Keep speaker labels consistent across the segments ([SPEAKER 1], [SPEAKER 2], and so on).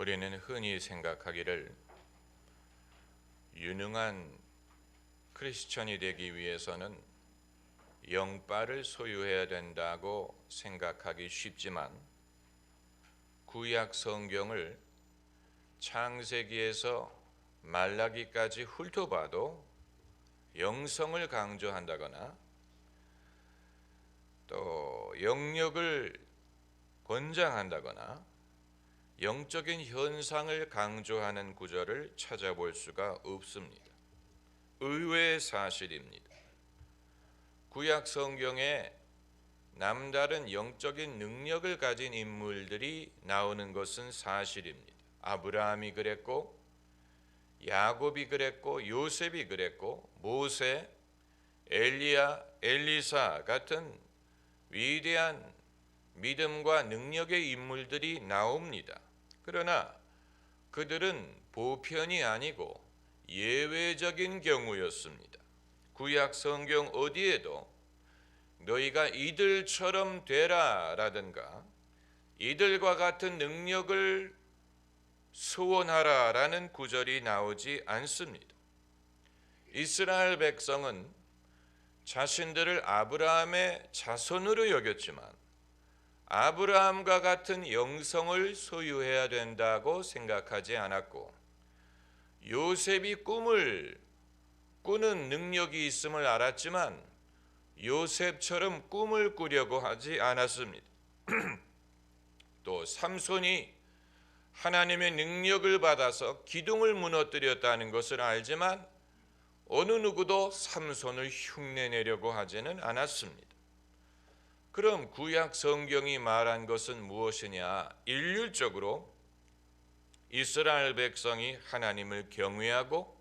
[SPEAKER 1] 우리는 흔히 생각하기를 유능한 크리스천이 되기 위해서는 영빨을 소유해야 된다고 생각하기 쉽지만 구약 성경을 창세기에서 말라기까지 훑어봐도 영성을 강조한다거나 또 영역을 권장한다거나 영적인 현상을 강조하는 구절을 찾아볼 수가 없습니다. 의외의 사실입니다. 구약 성경에 남다른 영적인 능력을 가진 인물들이 나오는 것은 사실입니다. 아브라함이 그랬고, 야곱이 그랬고, 요셉이 그랬고, 모세, 엘리야, 엘리사 같은 위대한 믿음과 능력의 인물들이 나옵니다. 그러나 그들은 보편이 아니고 예외적인 경우였습니다. 구약 성경 어디에도 너희가 이들처럼 되라라든가 이들과 같은 능력을 소원하라라는 구절이 나오지 않습니다. 이스라엘 백성은 자신들을 아브라함의 자손으로 여겼지만 아브라함과 같은 영성을 소유해야 된다고 생각하지 않았고, 요셉이 꿈을 꾸는 능력이 있음을 알았지만 요셉처럼 꿈을 꾸려고 하지 않았습니다. 또 삼손이 하나님의 능력을 받아서 기둥을 무너뜨렸다는 것을 알지만 어느 누구도 삼손을 흉내내려고 하지는 않았습니다. 그럼 구약 성경이 말한 것은 무엇이냐? 일률적으로 이스라엘 백성이 하나님을 경외하고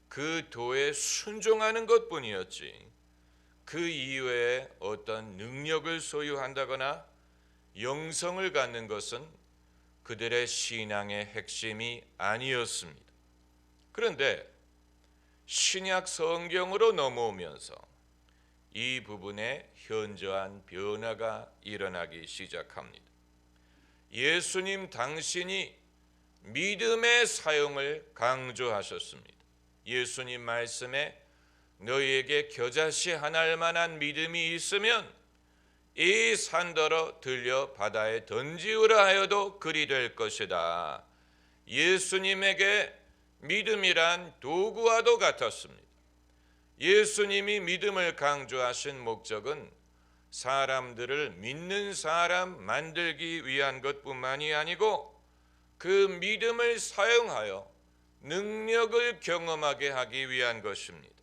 [SPEAKER 1] 그 도에 순종하는 것뿐이었지, 그 이외에 어떤 능력을 소유한다거나 영성을 갖는 것은 그들의 신앙의 핵심이 아니었습니다. 그런데 신약 성경으로 넘어오면서 이 부분에 현저한 변화가 일어나기 시작합니다. 예수님 당신이 믿음의 사용을 강조하셨습니다. 예수님 말씀에 너희에게 겨자씨 하나일 만한 믿음이 있으면 이 산더러 들려 바다에 던지우라 하여도 그리 될 것이다. 예수님에게 믿음이란 도구와도 같았습니다. 예수님이 믿음을 강조하신 목적은 사람들을 믿는 사람 만들기 위한 것뿐만이 아니고 그 믿음을 사용하여 능력을 경험하게 하기 위한 것입니다.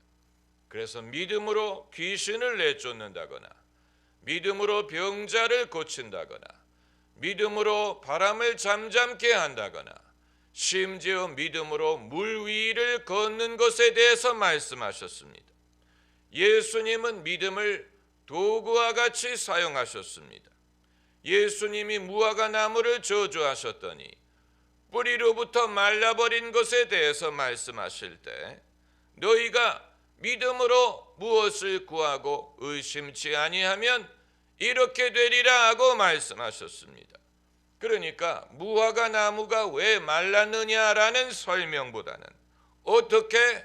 [SPEAKER 1] 그래서 믿음으로 귀신을 내쫓는다거나 믿음으로 병자를 고친다거나 믿음으로 바람을 잠잠케 한다거나 심지어 믿음으로 물 위를 걷는 것에 대해서 말씀하셨습니다. 예수님은 믿음을 도구와 같이 사용하셨습니다. 예수님이 무화과 나무를 저주하셨더니 뿌리로부터 말라버린 것에 대해서 말씀하실 때 너희가 믿음으로 무엇을 구하고 의심치 아니하면 이렇게 되리라 하고 말씀하셨습니다. 그러니까 무화과 나무가 왜 말랐느냐라는 설명보다는 어떻게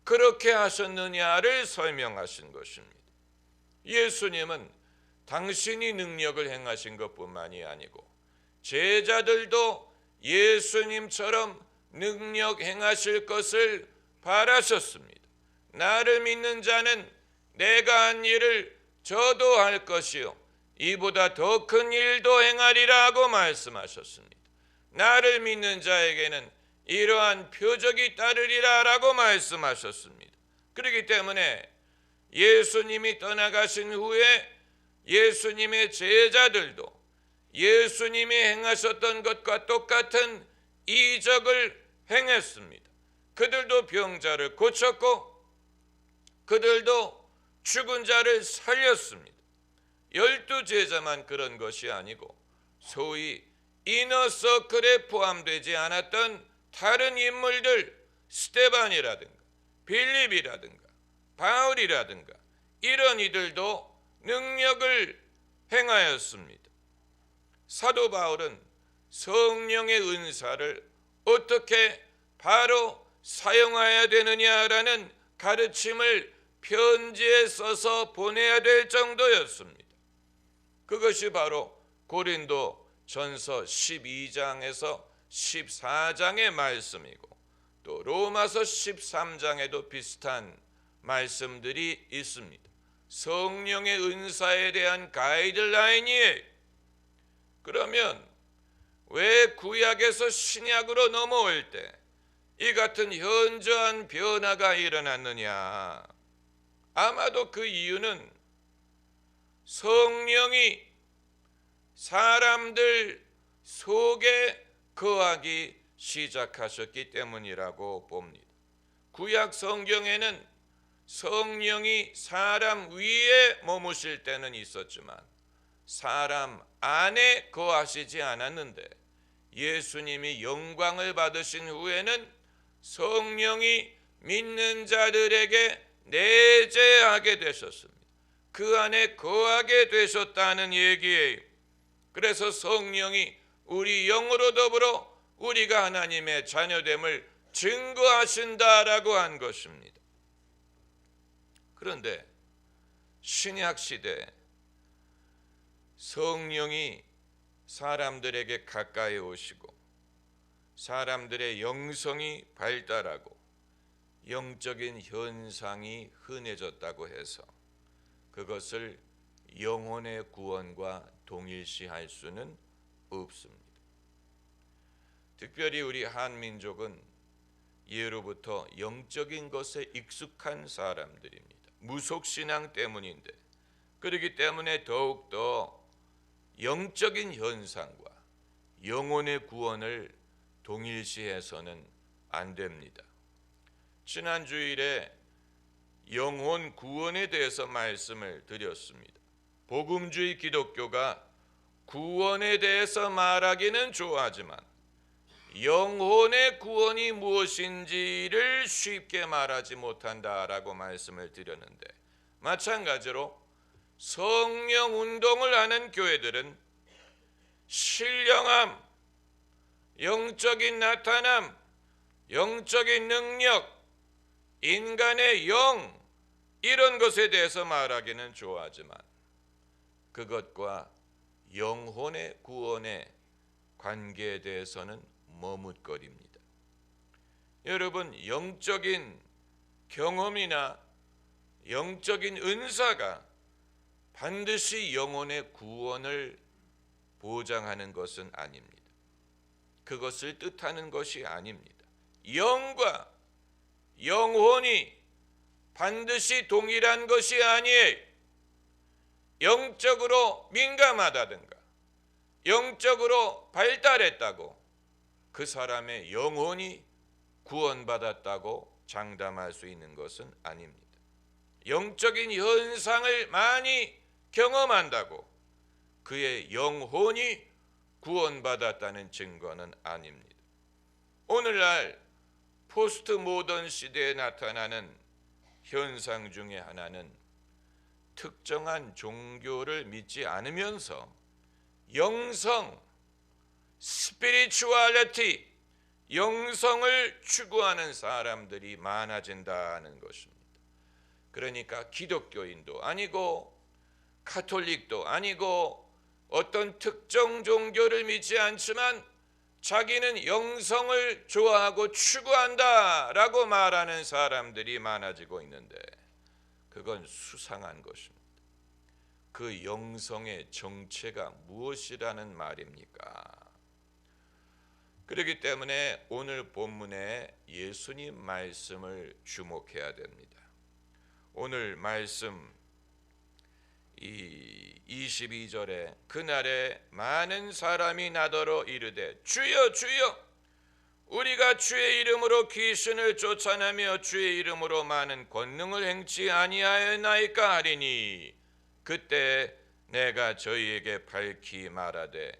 [SPEAKER 1] 그렇게 하셨느냐를 설명하신 것입니다. 예수님은 당신이 능력을 행하신 것뿐만이 아니고 제자들도 예수님처럼 능력 행하실 것을 바라셨습니다. 나를 믿는 자는 내가 한 일을 저도 할 것이요 이보다 더 큰 일도 행하리라 하고 말씀하셨습니다. 나를 믿는 자에게는 이러한 표적이 따르리라 라고 말씀하셨습니다. 그렇기 때문에 예수님이 떠나가신 후에 예수님의 제자들도 예수님이 행하셨던 것과 똑같은 이적을 행했습니다. 그들도 병자를 고쳤고 그들도 죽은 자를 살렸습니다. 12 제자만 그런 것이 아니고 소위 이너서클에 포함되지 않았던 다른 인물들, 스데반이라든가 빌립이라든가 바울이라든가 이런 이들도 능력을 행하였습니다. 사도 바울은 성령의 은사를 어떻게 바로 사용해야 되느냐라는 가르침을 편지에 써서 보내야 될 정도였습니다. 그것이 바로 고린도 전서 12장에서 14장의 말씀이고, 또 로마서 13장에도 비슷한 말씀들이 있습니다. 성령의 은사에 대한 가이드라인이에요. 그러면 왜 구약에서 신약으로 넘어올 때 이 같은 현저한 변화가 일어났느냐? 아마도 그 이유는 성령이 사람들 속에 거하기 시작하셨기 때문이라고 봅니다. 구약 성경에는 성령이 사람 위에 머무실 때는 있었지만 사람 안에 거하시지 않았는데, 예수님이 영광을 받으신 후에는 성령이 믿는 자들에게 내재하게 되셨습니다. 그 안에 거하게 되셨다는 얘기예요. 그래서 성령이 우리 영으로 더불어 우리가 하나님의 자녀됨을 증거하신다라고 한 것입니다. 그런데 신약 시대 성령이 사람들에게 가까이 오시고 사람들의 영성이 발달하고 영적인 현상이 흔해졌다고 해서 그것을 영혼의 구원과 동일시할 수는 없습니다. 특별히 우리 한민족은 예로부터 영적인 것에 익숙한 사람들입니다. 무속신앙 때문인데, 그렇기 때문에 더욱더 영적인 현상과 영혼의 구원을 동일시해서는 안 됩니다. 지난 주일에 영혼 구원에 대해서 말씀을 드렸습니다. 복음주의 기독교가 구원에 대해서 말하기는 좋아하지만 영혼의 구원이 무엇인지를 쉽게 말하지 못한다라고 말씀을 드렸는데, 마찬가지로 성령 운동을 하는 교회들은 신령함, 영적인 나타남, 영적인 능력, 인간의 영, 이런 것에 대해서 말하기는 좋아하지만 그것과 영혼의 구원의 관계에 대해서는 머뭇거립니다. 여러분, 영적인 경험이나 영적인 은사가 반드시 영혼의 구원을 보장하는 것은 아닙니다. 그것을 뜻하는 것이 아닙니다. 영과 영혼이 반드시 동일한 것이 아니에요. 영적으로 민감하다든가 영적으로 발달했다고 그 사람의 영혼이 구원받았다고 장담할 수 있는 것은 아닙니다. 영적인 현상을 많이 경험한다고 그의 영혼이 구원받았다는 증거는 아닙니다. 오늘날 포스트 모던 시대에 나타나는 현상 중에 하나는 특정한 종교를 믿지 않으면서 영성, 스피리추얼리티, 영성을 추구하는 사람들이 많아진다는 것입니다. 그러니까 기독교인도 아니고 가톨릭도 아니고 어떤 특정 종교를 믿지 않지만 자기는 영성을 좋아하고 추구한다라고 말하는 사람들이 많아지고 있는데, 그건 수상한 것입니다. 그 영성의 정체가 무엇이라는 말입니까? 그렇기 때문에 오늘 본문에 예수님 말씀을 주목해야 됩니다. 오늘 말씀 22절에 그날에 많은 사람이 나더러 이르되 주여 주여 우리가 주의 이름으로 귀신을 쫓아내며 주의 이름으로 많은 권능을 행치 아니하였나이까 하리니, 그때 내가 저희에게 밝히 말하되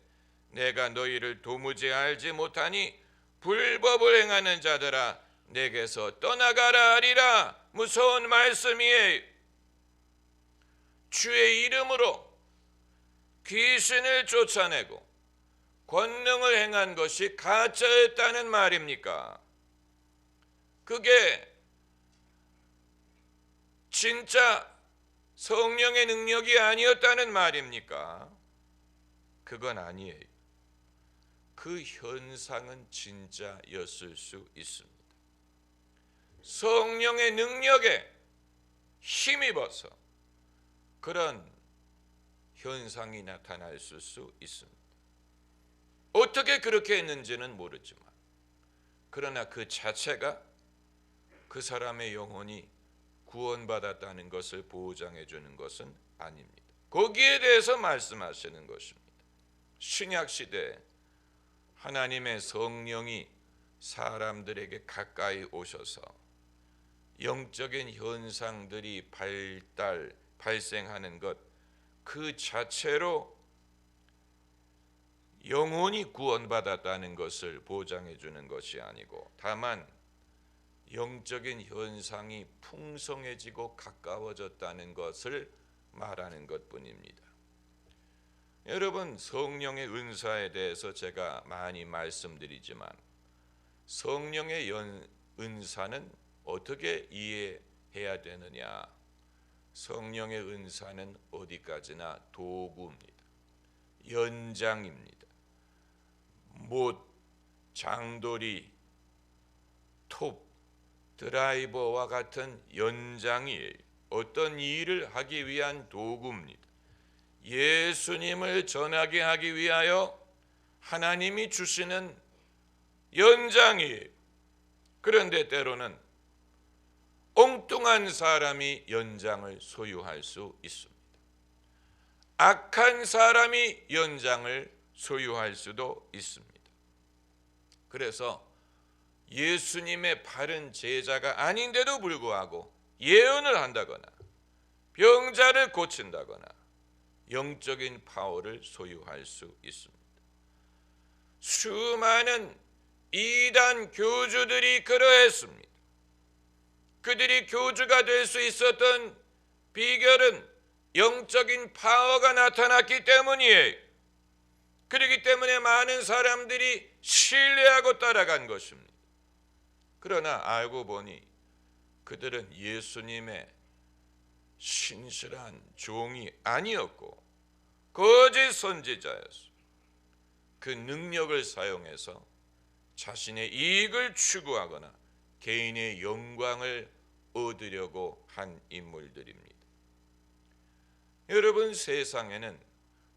[SPEAKER 1] 내가 너희를 도무지 알지 못하니 불법을 행하는 자들아 내게서 떠나가라 하리라. 무서운 말씀이에요. 주의 이름으로 귀신을 쫓아내고 권능을 행한 것이 가짜였다는 말입니까? 그게 진짜 성령의 능력이 아니었다는 말입니까? 그건 아니에요. 그 현상은 진짜였을 수 있습니다. 성령의 능력에 힘입어서 그런 현상이 나타났을 수 있습니다. 어떻게 그렇게 했는지는 모르지만, 그러나 그 자체가 그 사람의 영혼이 구원받았다는 것을 보장해 주는 것은 아닙니다. 거기에 대해서 말씀하시는 것입니다. 신약 시대에 하나님의 성령이 사람들에게 가까이 오셔서 영적인 현상들이 발생하는 것 그 자체로 영혼이 구원받았다는 것을 보장해 주는 것이 아니고, 다만 영적인 현상이 풍성해지고 가까워졌다는 것을 말하는 것뿐입니다. 여러분, 성령의 은사에 대해서 제가 많이 말씀드리지만 성령의 은사는 어떻게 이해해야 되느냐? 성령의 은사는 어디까지나 도구입니다. 연장입니다. 못, 장돌이, 톱, 드라이버와 같은 연장이에요. 어떤 일을 하기 위한 도구입니다. 예수님을 전하게 하기 위하여 하나님이 주시는 연장이에요. 그런데 때로는 엉뚱한 사람이 연장을 소유할 수 있습니다. 악한 사람이 연장을 소유할 수도 있습니다. 그래서 예수님의 바른 제자가 아닌데도 불구하고 예언을 한다거나 병자를 고친다거나 영적인 파워를 소유할 수 있습니다. 수많은 이단 교주들이 그러했습니다. 그들이 교주가 될 수 있었던 비결은 영적인 파워가 나타났기 때문이에요. 그렇기 때문에 많은 사람들이 신뢰하고 따라간 것입니다. 그러나 알고 보니 그들은 예수님의 신실한 종이 아니었고 거짓 선지자였습니다. 그 능력을 사용해서 자신의 이익을 추구하거나 개인의 영광을 얻으려고 한 인물들입니다. 여러분, 세상에는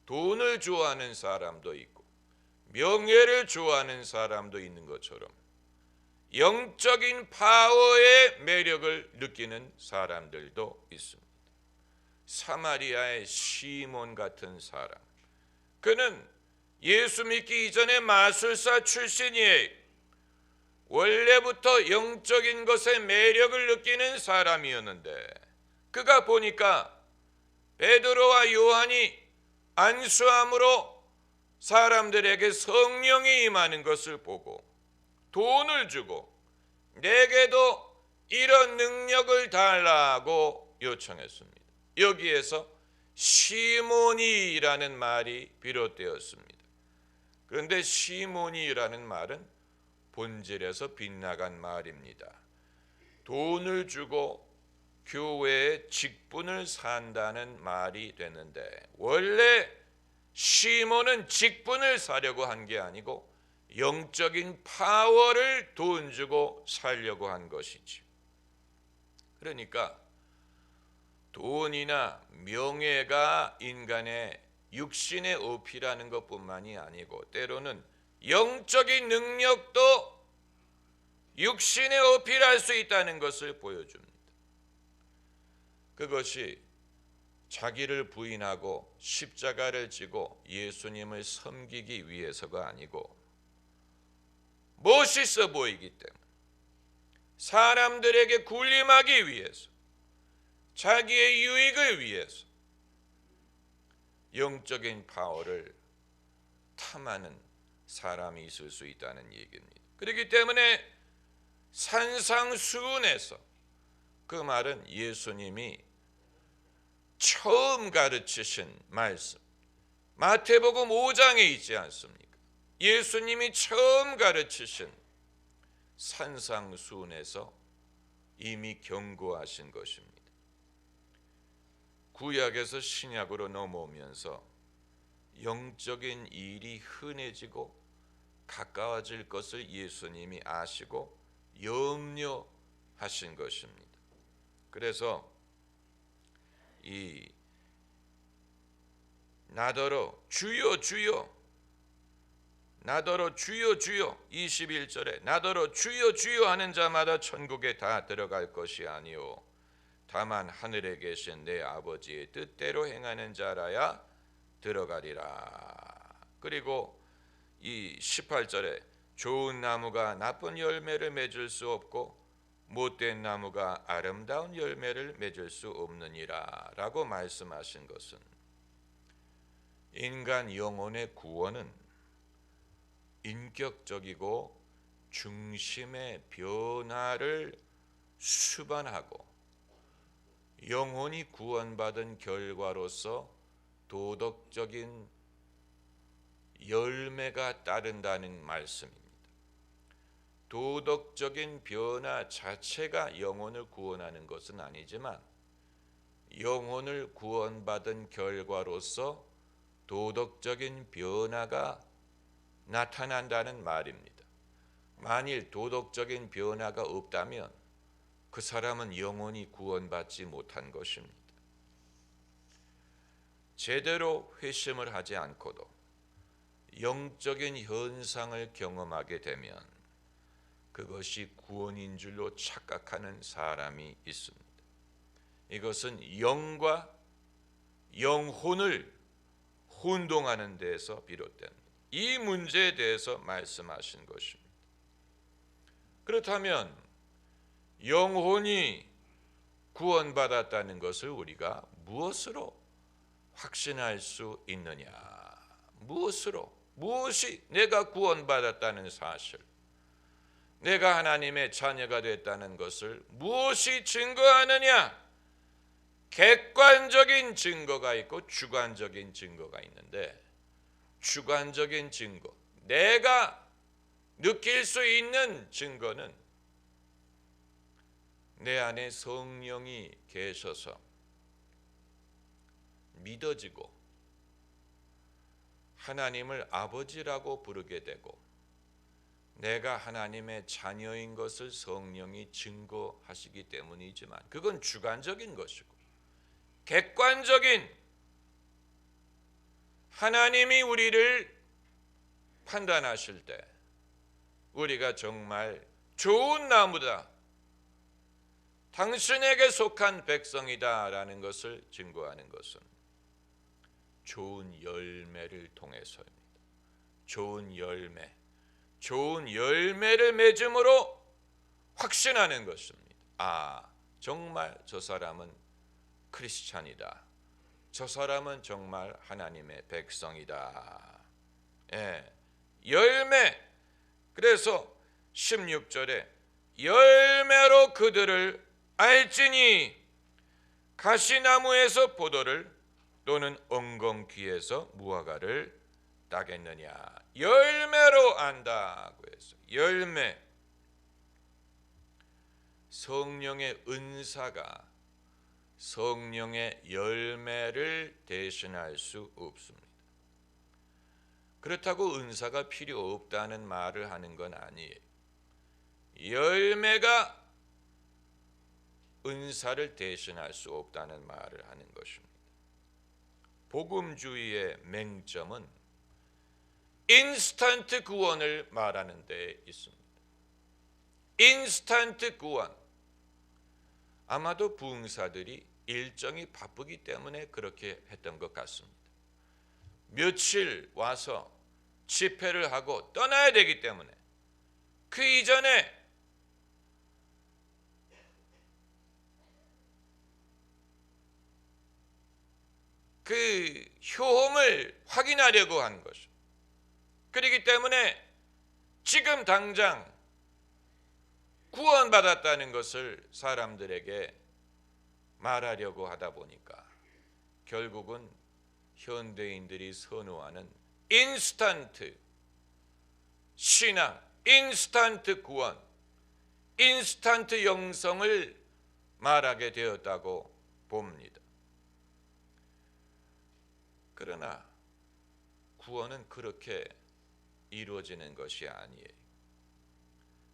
[SPEAKER 1] 돈을 좋아하는 사람도 있고 명예를 좋아하는 사람도 있는 것처럼 영적인 파워의 매력을 느끼는 사람들도 있습니다. 사마리아의 시몬 같은 사람, 그는 예수 믿기 이전에 마술사 출신이에요. 원래부터 영적인 것에 매력을 느끼는 사람이었는데, 그가 보니까 베드로와 요한이 안수함으로 사람들에게 성령이 임하는 것을 보고 돈을 주고 내게도 이런 능력을 달라고 요청했습니다. 여기에서 시몬이라는 말이 비롯되었습니다. 그런데 시몬이라는 말은 본질에서 빗나간 말입니다. 돈을 주고 교회의 직분을 산다는 말이 되는데, 원래 시몬은 직분을 사려고 한 게 아니고 영적인 파워를 돈 주고 살려고 한 것이지. 그러니까 돈이나 명예가 인간의 육신의 어필하는 것뿐만이 아니고 때로는 영적인 능력도 육신에 어필할 수 있다는 것을 보여줍니다. 그것이 자기를 부인하고 십자가를 지고 예수님을 섬기기 위해서가 아니고 멋있어 보이기 때문에, 사람들에게 군림하기 위해서, 자기의 유익을 위해서 영적인 파워를 탐하는 사람이 있을 수 있다는 얘기입니다. 그렇기 때문에 산상수훈에서 그 말은 예수님이 처음 가르치신 말씀, 마태복음 5장에 있지 않습니까? 예수님이 처음 가르치신 산상수훈에서 이미 경고하신 것입니다. 구약에서 신약으로 넘어오면서 영적인 일이 흔해지고 가까워질 것을 예수님이 아시고 염려하신 것입니다. 그래서 이 나더러 주여 주여, 나더러 주여 주여, 21절에 나더러 주여 주여 하는 자마다 천국에 다 들어갈 것이 아니오 다만 하늘에 계신 내 아버지의 뜻대로 행하는 자라야 들어가리라. 그리고 이 18절에 좋은 나무가 나쁜 열매를 맺을 수 없고 못된 나무가 아름다운 열매를 맺을 수 없느니라 라고 말씀하신 것은 인간 영혼의 구원은 인격적이고 중심의 변화를 수반하고 영혼이 구원받은 결과로서 도덕적인 열매가 따른다는 말씀입니다. 도덕적인 변화 자체가 영혼을 구원하는 것은 아니지만 영혼을 구원받은 결과로서 도덕적인 변화가 나타난다는 말입니다. 만일 도덕적인 변화가 없다면 그 사람은 영혼이 구원받지 못한 것입니다. 제대로 회심을 하지 않고도 영적인 현상을 경험하게 되면 그것이 구원인 줄로 착각하는 사람이 있습니다. 이것은 영과 영혼을 혼동하는 데에서 비롯됩니다. 이 문제에 대해서 말씀하신 것입니다. 그렇다면 영혼이 구원받았다는 것을 우리가 무엇으로 확신할 수 있느냐? 무엇이 내가 구원받았다는 사실, 내가 하나님의 자녀가 됐다는 것을 무엇이 증거하느냐? 객관적인 증거가 있고 주관적인 증거가 있는데, 주관적인 증거, 내가 느낄 수 있는 증거는 내 안에 성령이 계셔서 믿어지고 하나님을 아버지라고 부르게 되고 내가 하나님의 자녀인 것을 성령이 증거하시기 때문이지만 그건 주관적인 것이고, 객관적인 하나님이 우리를 판단하실 때 우리가 정말 좋은 나무다, 당신에게 속한 백성이다 라는 것을 증거하는 것은 좋은 열매를 통해서입니다. 좋은 열매를 맺음으로 확신하는 것입니다. 아, 정말 저 사람은 크리스찬이다. 저 사람은 정말 하나님의 백성이다. 예, 열매. 그래서 16절에 열매로 그들을 알지니 가시나무에서 포도를 또는 엉겅퀴에서 무화과를 따겠느냐. 열매로 안다고 해서 열매. 성령의 은사가 성령의 열매를 대신할 수 없습니다. 그렇다고 은사가 필요 없다는 말을 하는 건 아니에요. 열매가 은사를 대신할 수 없다는 말을 하는 것입니다. 복음주의의 맹점은 인스턴트 구원을 말하는 데 있습니다. 인스턴트 구원. 아마도 부흥사들이 일정이 바쁘기 때문에 그렇게 했던 것 같습니다. 며칠 와서 집회를 하고 떠나야 되기 때문에 그 이전에 그 효험을 확인하려고 하는 것이죠. 그렇기 때문에 지금 당장 구원받았다는 것을 사람들에게 말하려고 하다 보니까 결국은 현대인들이 선호하는 인스턴트 신앙, 인스턴트 구원, 인스턴트 영성을 말하게 되었다고 봅니다. 그러나 구원은 그렇게 이루어지는 것이 아니에요.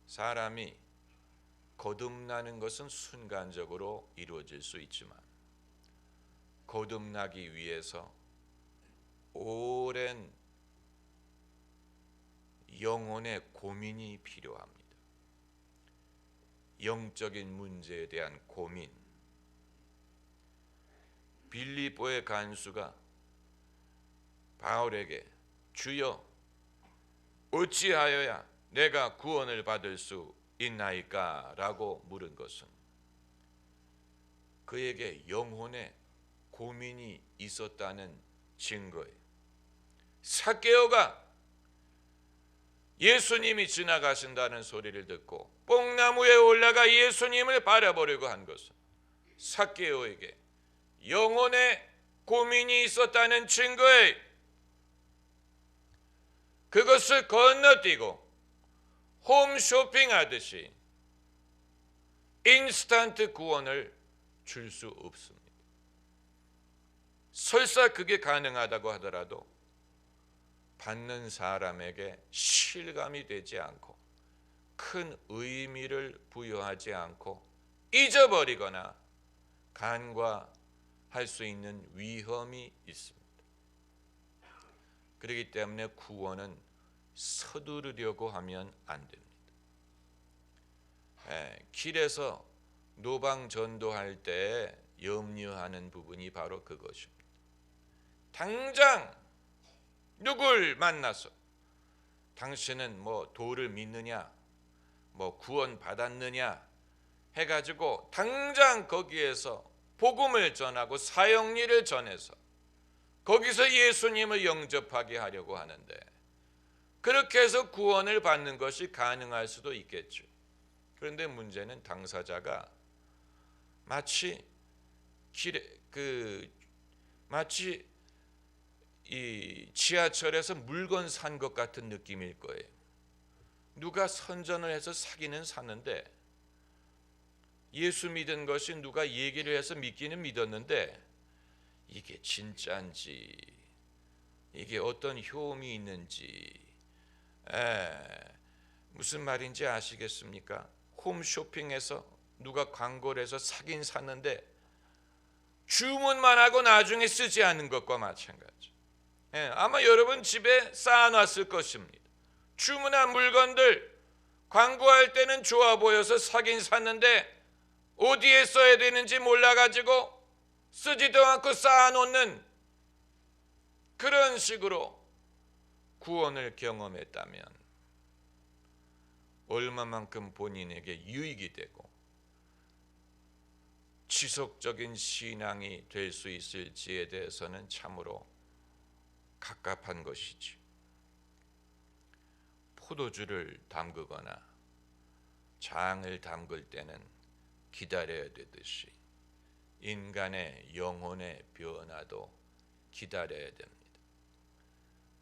[SPEAKER 1] 사람이 거듭나는 것은 순간적으로 이루어질 수 있지만 거듭나기 위해서 오랜 영혼의 고민이 필요합니다. 영적인 문제에 대한 고민. 빌립보의 간수가 바울에게 주여 어찌하여야 내가 구원을 받을 수 있나이까? 라고 물은 것은 그에게 영혼의 고민이 있었다는 증거예요. 삭개오가 예수님이 지나가신다는 소리를 듣고 뽕나무에 올라가 예수님을 바라보려고 한 것은 삭개오에게 영혼의 고민이 있었다는 증거예요. 그것을 건너뛰고 홈쇼핑하듯이 인스턴트 구원을 줄 수 없습니다. 설사 그게 가능하다고 하더라도 받는 사람에게 실감이 되지 않고 큰 의미를 부여하지 않고 잊어버리거나 간과할 수 있는 위험이 있습니다. 그렇기 때문에 구원은 서두르려고 하면 안 됩니다. 길에서 노방 전도할 때 염려하는 부분이 바로 그것입니다. 당장 누굴 만나서 당신은 뭐 도를 믿느냐, 뭐 구원 받았느냐 해가지고 당장 거기에서 복음을 전하고 사형리를 전해서 거기서 예수님을 영접하게 하려고 하는데 그렇게 해서 구원을 받는 것이 가능할 수도 있겠죠. 그런데 문제는 당사자가 마치 이 지하철에서 물건 산 것 같은 느낌일 거예요. 누가 선전을 해서 사기는 사는데 예수 믿은 것이 누가 얘기를 해서 믿기는 믿었는데 이게 진짜인지 이게 어떤 효험이 있는지 무슨 말인지 아시겠습니까? 홈쇼핑에서 누가 광고를 해서 사긴 샀는데 주문만 하고 나중에 쓰지 않는 것과 마찬가지. 아마 여러분 집에 쌓아놨을 것입니다. 주문한 물건들 광고할 때는 좋아 보여서 사긴 샀는데 어디에 써야 되는지 몰라가지고 쓰지도 않고 쌓아놓는 그런 식으로 구원을 경험했다면 얼마만큼 본인에게 유익이 되고 지속적인 신앙이 될 수 있을지에 대해서는 참으로 갑갑한 것이지. 포도주를 담그거나 장을 담글 때는 기다려야 되듯이 인간의 영혼의 변화도 기다려야 됩니다.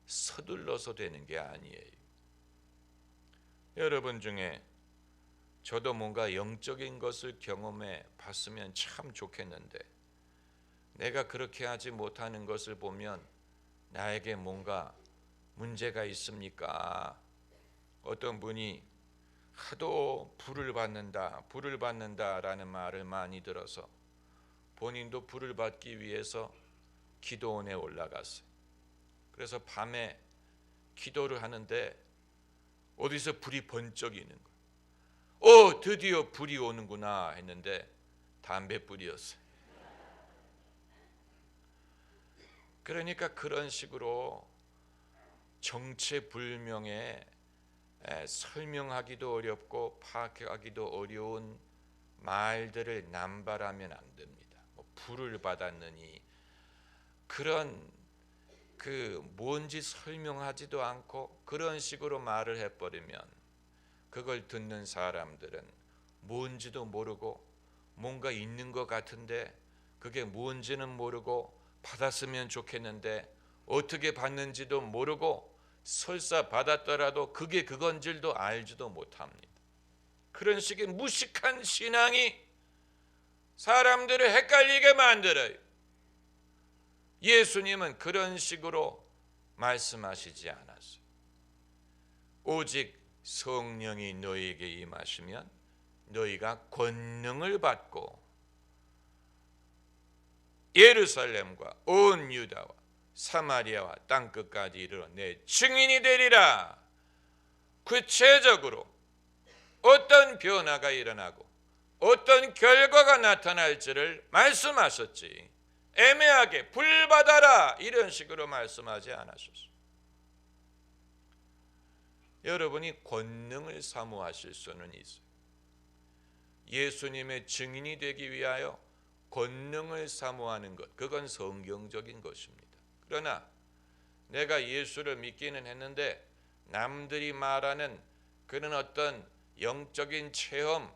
[SPEAKER 1] 서둘러서 되는 게 아니에요. 여러분 중에 저도 뭔가 영적인 것을 경험해 봤으면 참 좋겠는데 내가 그렇게 하지 못하는 것을 보면 나에게 뭔가 문제가 있습니까? 어떤 분이 하도 불을 받는다라는 말을 많이 들어서 본인도 불을 받기 위해서 기도원에 올라갔어요. 그래서 밤에 기도를 하는데 어디서 불이 번쩍이는 거예요. 드디어 불이 오는구나 했는데 담배불이었어요. 그러니까 그런 식으로 정체불명의 설명하기도 어렵고 파악하기도 어려운 말들을 남발하면 안 됩니다. 불을 받았느니 그런 뭔지 설명하지도 않고 그런 식으로 말을 해버리면 그걸 듣는 사람들은 뭔지도 모르고 뭔가 있는 것 같은데 그게 뭔지는 모르고 받았으면 좋겠는데 어떻게 받는지도 모르고 설사 받았더라도 그게 그건 줄도 알지도 못합니다. 그런 식의 무식한 신앙이 사람들을 헷갈리게 만들어요. 예수님은 그런 식으로 말씀하시지 않았어요. 오직 성령이 너희에게 임하시면 너희가 권능을 받고 예루살렘과 온 유다와 사마리아와 땅끝까지 이르러 내 증인이 되리라. 구체적으로 어떤 변화가 일어나고 어떤 결과가 나타날지를 말씀하셨지, 애매하게 불 받아라 이런 식으로 말씀하지 않으셨어요. 여러분이 권능을 사모하실 수는 있어요. 예수님의 증인이 되기 위하여 권능을 사모하는 것, 그건 성경적인 것입니다. 그러나 내가 예수를 믿기는 했는데 남들이 말하는 그런 어떤 영적인 체험,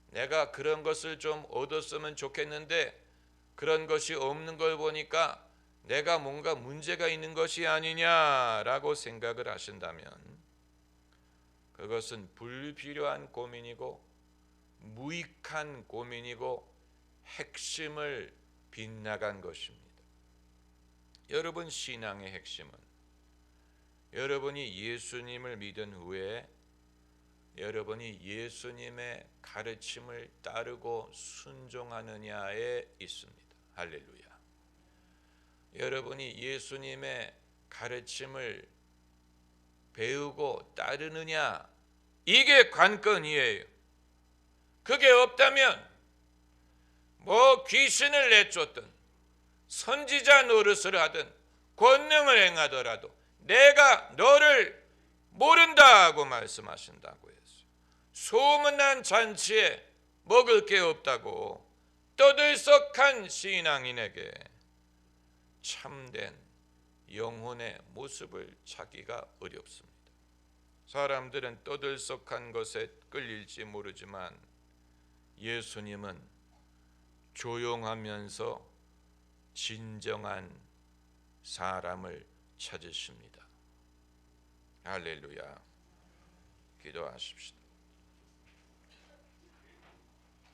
[SPEAKER 1] 내가 그런 것을 좀 얻었으면 좋겠는데 그런 것이 없는 걸 보니까 내가 뭔가 문제가 있는 것이 아니냐라고 생각을 하신다면 그것은 불필요한 고민이고 무익한 고민이고 핵심을 빗나간 것입니다. 여러분 신앙의 핵심은 여러분이 예수님을 믿은 후에 여러분이 예수님의 가르침을 따르고 순종하느냐에 있습니다. 할렐루야. 여러분이 예수님의 가르침을 배우고 따르느냐, 이게 관건이에요. 그게 없다면 뭐 귀신을 내쫓든 선지자 노릇을 하든 권능을 행하더라도 내가 너를 모른다고 말씀하신다고 했어요. 소문난 잔치에 먹을 게 없다고 떠들썩한 신앙인에게 참된 영혼의 모습을 찾기가 어렵습니다. 사람들은 떠들썩한 것에 끌릴지 모르지만 예수님은 조용하면서 진정한 사람을 찾으십니다. 할렐루야. 기도하십시다.